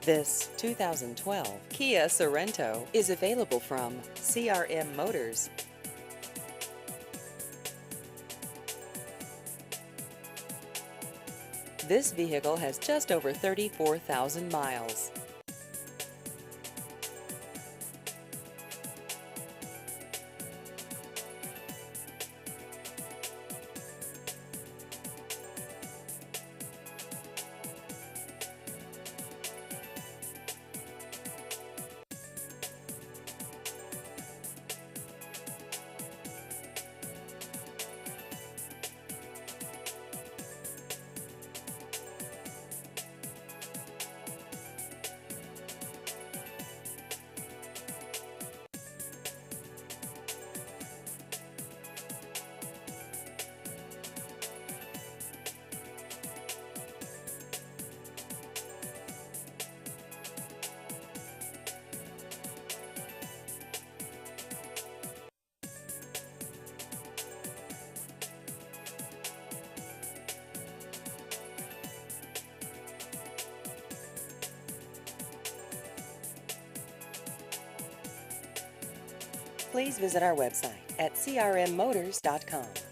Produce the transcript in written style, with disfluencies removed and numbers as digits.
This 2012 Kia Sorento is available from CRM Motors. This vehicle has just over 34,000 miles. Please visit our website at crmmotors.com.